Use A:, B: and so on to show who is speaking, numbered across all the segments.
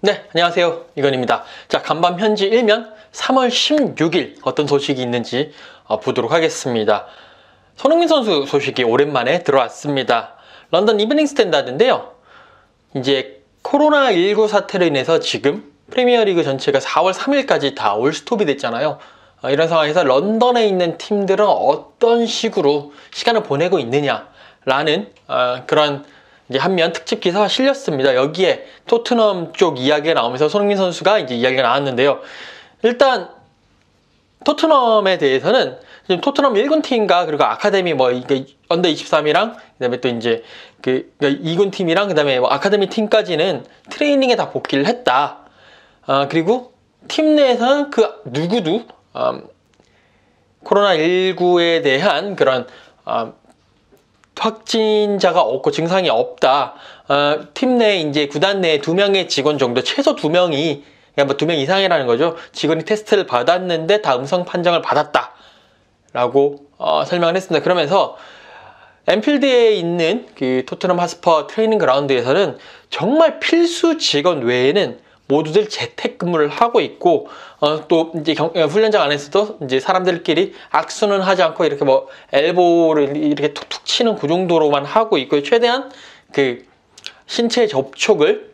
A: 네, 안녕하세요. 이건입니다. 자, 간밤 현지 일면 3월 16일 어떤 소식이 있는지 보도록 하겠습니다. 손흥민 선수 소식이 오랜만에 들어왔습니다. 런던 이브닝 스탠다드인데요. 이제 코로나19 사태로 인해서 지금 프리미어리그 전체가 4월 3일까지 다 올스톱이 됐잖아요. 이런 상황에서 런던에 있는 팀들은 어떤 식으로 시간을 보내고 있느냐라는 그런 이제 한면 특집 기사가 실렸습니다. 여기에 토트넘 쪽 이야기가 나오면서 손흥민 선수가 이제 이야기가 나왔는데요. 일단 토트넘에 대해서는 지금 토트넘 1군 팀과 그리고 아카데미 언더 23이랑 그다음에 또 이제 그 2군 팀이랑 그다음에 아카데미 팀까지는 트레이닝에 다 복귀를 했다. 그리고 팀 내에서는 그 누구도 코로나19에 대한 그런 확진자가 없고 증상이 없다. 팀 내 이제 구단 내 2명의 직원 정도, 최소 2명이, 그러니까 2명 이상이라는 거죠. 직원이 테스트를 받았는데 다 음성 판정을 받았다라고 설명을 했습니다. 그러면서 엠필드에 있는 그 토트넘 하스퍼 트레이닝 그라운드에서는 정말 필수 직원 외에는 모두들 재택근무를 하고 있고, 또 이제 훈련장 안에서도 이제 사람들끼리 악수는 하지 않고 이렇게 엘보를 이렇게 툭툭 치는 그 정도로만 하고 있고, 최대한 그 신체 접촉을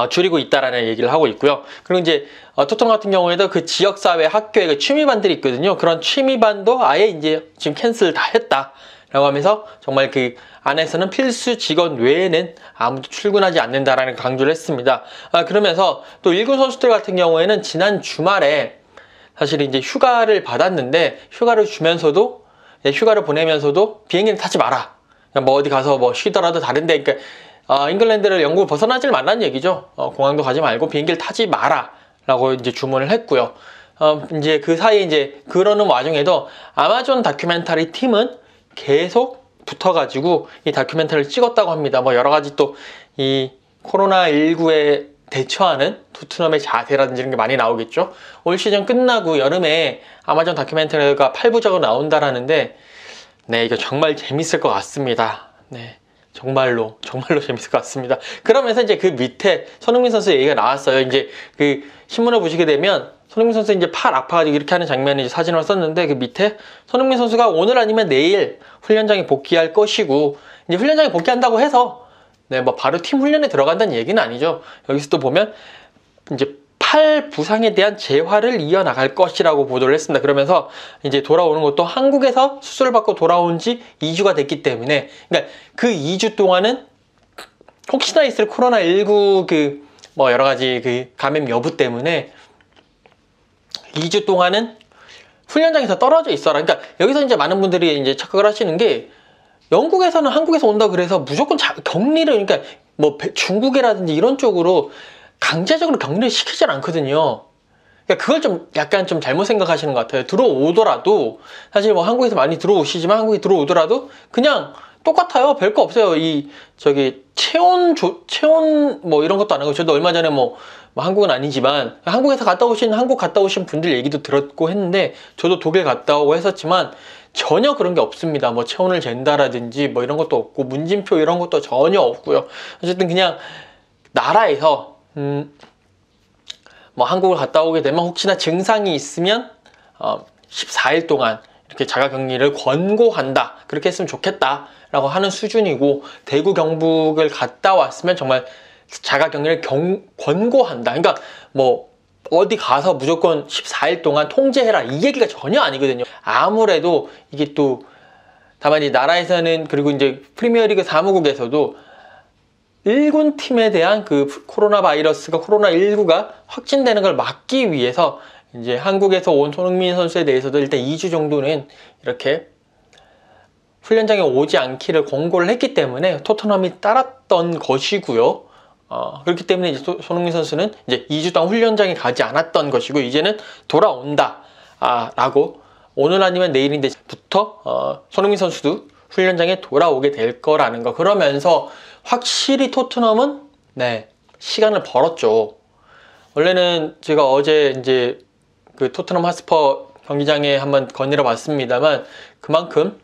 A: 줄이고 있다라는 얘기를 하고 있고요. 그리고 이제 토트넘 같은 경우에도 그 지역사회 학교에 그 취미반들이 있거든요. 그런 취미반도 아예 이제 지금 캔슬 다 했다라고 하면서 정말 그 안에서는 필수 직원 외에는 아무도 출근하지 않는다라는 강조를 했습니다. 그러면서 또 1군 선수들 같은 경우에는 지난 주말에 사실 이제 휴가를 받았는데, 휴가를 주면서도, 휴가를 보내면서도 비행기는 타지 마라. 어디 가서 쉬더라도 다른데, 그러니까 잉글랜드를 영국을 벗어나질 말라는 얘기죠. 공항도 가지 말고 비행기를 타지 마라 라고 이제 주문을 했고요. 이제 그 사이에 이제 그러는 와중에도 아마존 다큐멘터리 팀은 계속 붙어가지고 이 다큐멘터리를 찍었다고 합니다. 여러 가지 또 이 코로나19에 대처하는 토트넘의 자세라든지 이런 게 많이 나오겠죠. 올 시즌 끝나고 여름에 아마존 다큐멘터리가 8부작으로 나온다라는데, 네, 이거 정말 재밌을 것 같습니다. 네. 정말로 재밌을 것 같습니다. 그러면서 이제 그 밑에 손흥민 선수 얘기가 나왔어요. 이제 그 신문을 보시게 되면 손흥민 선수 이제 팔 아파가지고 이렇게 하는 장면이 사진을 썼는데, 그 밑에 손흥민 선수가 오늘 아니면 내일 훈련장에 복귀할 것이고, 이제 훈련장에 복귀한다고 해서 네, 바로 팀 훈련에 들어간다는 얘기는 아니죠. 여기서 또 보면 이제 팔 부상에 대한 재활을 이어나갈 것이라고 보도를 했습니다. 그러면서 이제 돌아오는 것도 한국에서 수술을 받고 돌아온 지 2주가 됐기 때문에, 그러니까 그 2주 동안은 혹시나 있을 코로나19 여러 가지 그 감염 여부 때문에 2주 동안은 훈련장에서 떨어져 있어라. 그러니까 여기서 이제 많은 분들이 이제 착각을 하시는 게, 영국에서는 한국에서 온다 그래서 무조건 격리를, 그러니까 중국이라든지 이런 쪽으로 강제적으로 격리를 시키질 않거든요. 그러니까 그걸 좀 약간 좀 잘못 생각하시는 것 같아요. 들어오더라도, 사실 한국에서 많이 들어오시지만 한국에 들어오더라도 그냥 똑같아요. 별거 없어요. 체온 이런 것도 안 하고, 저도 얼마 전에 한국은 아니지만 한국 갔다 오신 분들 얘기도 들었고 했는데, 저도 독일 갔다 오고 했었지만 전혀 그런 게 없습니다. 체온을 잰다라든지 이런 것도 없고, 문진표 이런 것도 전혀 없고요. 어쨌든 그냥 나라에서 한국을 갔다 오게 되면 혹시나 증상이 있으면 14일 동안 이렇게 자가격리를 권고한다, 그렇게 했으면 좋겠다 라고 하는 수준이고, 대구 경북을 갔다 왔으면 정말 자가격리를 권고한다. 그러니까 어디 가서 무조건 14일 동안 통제해라, 이 얘기가 전혀 아니거든요. 아무래도 이게 또 다만 이 나라에서는, 그리고 이제 프리미어리그 사무국에서도 1군 팀에 대한 그 코로나19가 확진되는 걸 막기 위해서 이제 한국에서 온 손흥민 선수에 대해서도 일단 2주 정도는 이렇게 훈련장에 오지 않기를 권고를 했기 때문에 토트넘이 따랐던 것이고요. 그렇기 때문에 이제 손흥민 선수는 이제 2주 동안 훈련장에 가지 않았던 것이고, 이제는 돌아온다 라고, 오늘 아니면 내일인데부터 손흥민 선수도 훈련장에 돌아오게 될 거라는 거. 그러면서 확실히 토트넘은 시간을 벌었죠. 원래는 제가 어제 이제 그 토트넘 하스퍼 경기장에 한번 거닐어 봤습니다만, 그만큼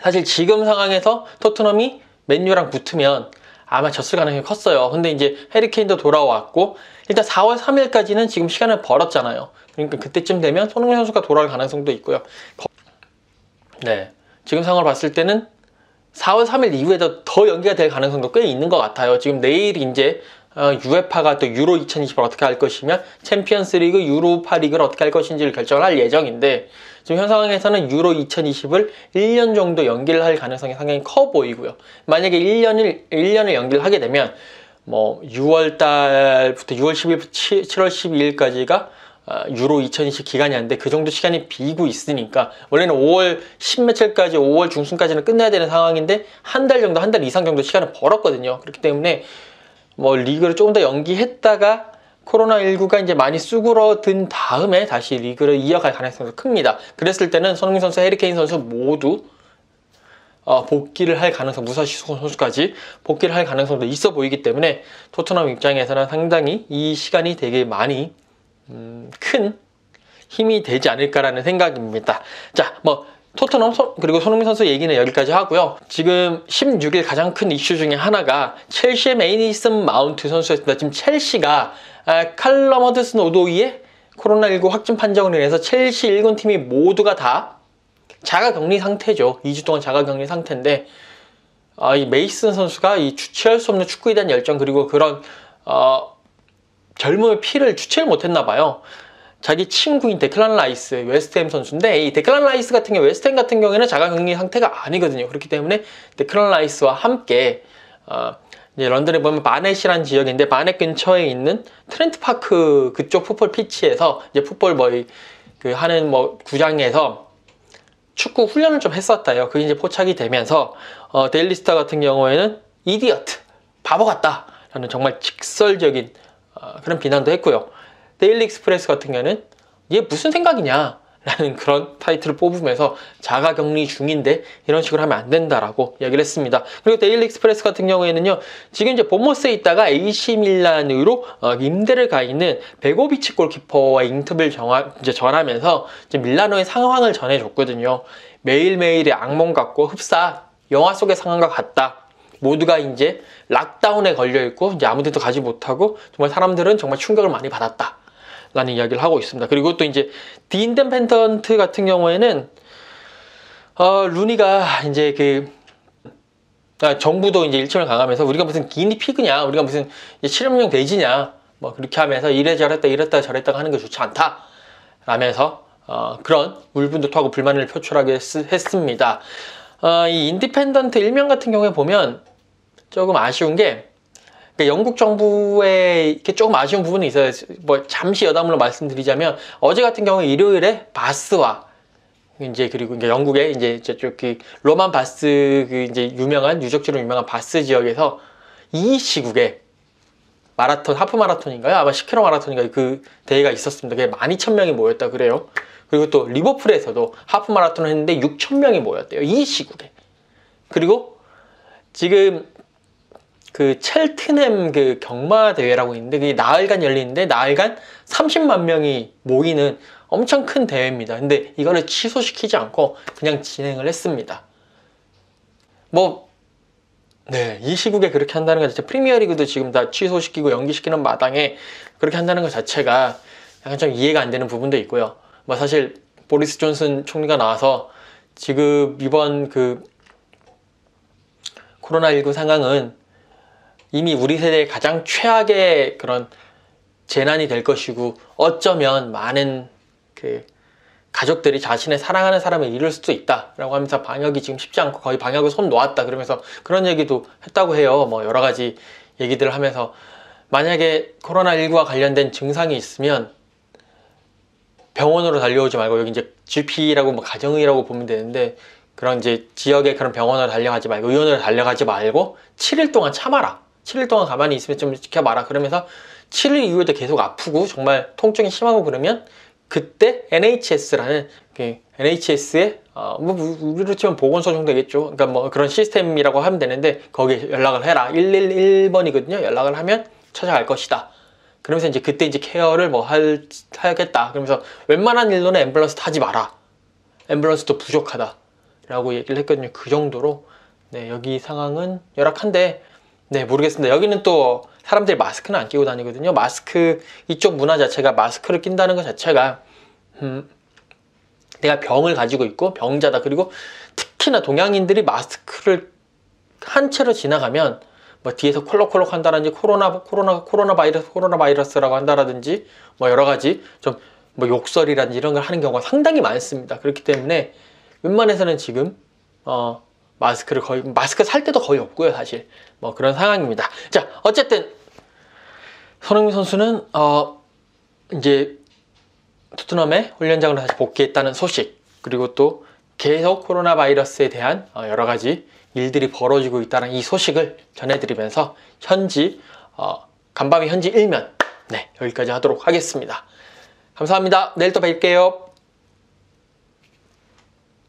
A: 사실 지금 상황에서 토트넘이 맨유랑 붙으면 아마 졌을 가능성이 컸어요. 근데 이제 해리케인도 돌아왔고 일단 4월 3일까지는 지금 시간을 벌었잖아요. 그러니까 그때쯤 되면 손흥민 선수가 돌아올 가능성도 있고요. 네, 지금 상황을 봤을 때는 4월 3일 이후에도 더 연기가 될 가능성도 꽤 있는 것 같아요. 지금 내일 이제 UEFA가 또 유로 2020을 어떻게 할 것이며 챔피언스 리그, 유로파 리그를 어떻게 할 것인지를 결정을 할 예정인데 지금 현 상황에서는 유로 2020을 1년 정도 연기를 할 가능성이 상당히 커 보이고요. 만약에 1년을 연기를 하게 되면 뭐 6월 달부터 6월 10일부터 7월 12일까지가 유로 2020 기간이었는데 그 정도 시간이 비고 있으니까 원래는 5월 10며칠까지 5월 중순까지는 끝내야 되는 상황인데 한 달 정도, 한 달 이상 정도 시간을 벌었거든요. 그렇기 때문에 뭐 리그를 조금 더 연기했다가 코로나19가 이제 많이 쑥으러든 다음에 다시 리그를 이어갈 가능성이 큽니다. 그랬을 때는 손흥민 선수, 해리케인 선수 모두 복귀를 할 가능성, 무사시 선수까지 복귀를 할 가능성도 있어 보이기 때문에 토트넘 입장에서는 상당히 이 시간이 되게 많이 큰 힘이 되지 않을까라는 생각입니다. 자, 뭐 토트넘 그리고 손흥민 선수 얘기는 여기까지 하고요. 지금 16일 가장 큰 이슈 중에 하나가 첼시의 메이슨 마운트 선수였습니다. 지금 첼시가 칼럼 허드슨 오도이의 코로나19 확진 판정으로 인해서 첼시 1군 팀이 모두가 다 자가격리 상태죠. 2주 동안 자가격리 상태인데 이 메이슨 선수가 이 주체할 수 없는 축구에 대한 열정 그리고 그런 젊음의 피를 주체를 못했나 봐요. 자기 친구인 데클란 라이스, 웨스트햄 선수인데 이 데클란 라이스 같은 경우 웨스트햄 같은 경우에는 자가격리 상태가 아니거든요. 그렇기 때문에 데클란 라이스와 함께 이제 런던에 보면 바넷이라는 지역인데 바넷 근처에 있는 트렌트 파크 그쪽 풋볼 피치에서 이제 풋볼 하는 구장에서 축구 훈련을 좀 했었다요. 그게 이제 포착이 되면서 데일리 스타 같은 경우에는 이디어트, 바보 같다라는 정말 직설적인 그런 비난도 했고요. 데일리 익스프레스 같은 경우는 이게 무슨 생각이냐 라는 그런 타이틀을 뽑으면서 자가격리 중인데 이런 식으로 하면 안 된다라고 이야기를 했습니다. 그리고 데일리 익스프레스 같은 경우에는요, 지금 이제 본머스에 있다가 AC 밀란으로 임대를 가 있는 베고비치 골키퍼와 인터뷰를 전하면서 이제 밀라노의 상황을 전해줬거든요. 매일매일의 악몽 같고 흡사 영화 속의 상황과 같다. 모두가 이제 락다운에 걸려있고 이제 아무 데도 가지 못하고 정말 사람들은 정말 충격을 많이 받았다 라는 이야기를 하고 있습니다. 그리고 또 이제 디 인디펜던트 같은 경우에는 루니가 이제 정부도 이제 일침을 강하면서 우리가 무슨 기니피그냐, 우리가 무슨 실험용 돼지냐, 뭐 그렇게 하면서 이랬다 저랬다 하는 게 좋지 않다 라면서 그런 울분도 토하고 불만을 표출하게 했습니다. 이 인디펜던트 일면 같은 경우에 보면 조금 아쉬운 게 영국 정부에 이렇게 조금 아쉬운 부분이 있어요. 뭐 잠시 여담으로 말씀드리자면 어제 같은 경우에 일요일에 바스와 이제 그리고 이제 영국의 이제 저쪽 로만 바스 이제 유명한 유적지로 유명한 바스 지역에서 이 시국에 마라톤 하프 마라톤인가요? 아마 10km 마라톤인가요? 그 대회가 있었습니다. 그게 12,000명이 모였다 그래요. 그리고 또 리버풀에서도 하프 마라톤을 했는데 6,000명이 모였대요. 이 시국에. 그리고 지금 첼트넘 경마 대회라고 있는데 그게 나흘간 열리는데 나흘간 30만 명이 모이는 엄청 큰 대회입니다. 근데 이거를 취소시키지 않고 그냥 진행을 했습니다. 이 시국에 그렇게 한다는 것 자체, 프리미어리그도 지금 다 취소시키고 연기시키는 마당에 그렇게 한다는 것 자체가 약간 좀 이해가 안 되는 부분도 있고요. 사실 보리스 존슨 총리가 나와서 지금 이번 코로나19 상황은 이미 우리 세대의 가장 최악의 그런 재난이 될 것이고 어쩌면 많은 가족들이 자신의 사랑하는 사람을 잃을 수도 있다 라고 하면서 방역이 지금 쉽지 않고 거의 방역을 손 놓았다 그러면서 그런 얘기도 했다고 해요. 여러 가지 얘기들을 하면서 만약에 코로나19와 관련된 증상이 있으면 병원으로 달려오지 말고 여기 이제 GP라고 가정의라고 보면 되는데 그런 이제 지역의 그런 병원으로 달려가지 말고 의원으로 달려가지 말고 7일 동안 참아라. 7일 동안 가만히 있으면 좀 지켜봐라. 그러면서 7일 이후에도 계속 아프고 정말 통증이 심하고 그러면 그때 NHS라는 NHS의 우리로 치면 보건소 정도 되겠죠. 그러니까 그런 시스템이라고 하면 되는데 거기에 연락을 해라. 111번이거든요. 연락을 하면 찾아갈 것이다. 그러면서 이제 그때 이제 케어를 하겠다. 그러면서 웬만한 일로는 앰뷸런스 타지 마라. 앰뷸런스도 부족하다. 라고 얘기를 했거든요. 그 정도로 여기 상황은 열악한데 네, 모르겠습니다. 여기는 또 사람들이 마스크는 안 끼고 다니거든요. 마스크, 이쪽 문화 자체가 마스크를 낀다는 것 자체가 내가 병을 가지고 있고 병자다. 그리고 특히나 동양인들이 마스크를 한 채로 지나가면 뭐 뒤에서 콜록콜록 한다든지 코로나 바이러스라고 한다라든지 뭐 여러 가지 좀 뭐 욕설이라든지 이런 걸 하는 경우가 상당히 많습니다. 그렇기 때문에 웬만해서는 지금 마스크 살 때도 거의 없고요, 사실. 뭐 그런 상황입니다. 자, 어쨌든 손흥민 선수는 이제 토트넘의 훈련장으로 다시 복귀했다는 소식, 그리고 또 계속 코로나 바이러스에 대한 여러 가지 일들이 벌어지고 있다는 이 소식을 전해드리면서 간밤의 현지 1면, 네, 여기까지 하도록 하겠습니다. 감사합니다. 내일 또 뵐게요.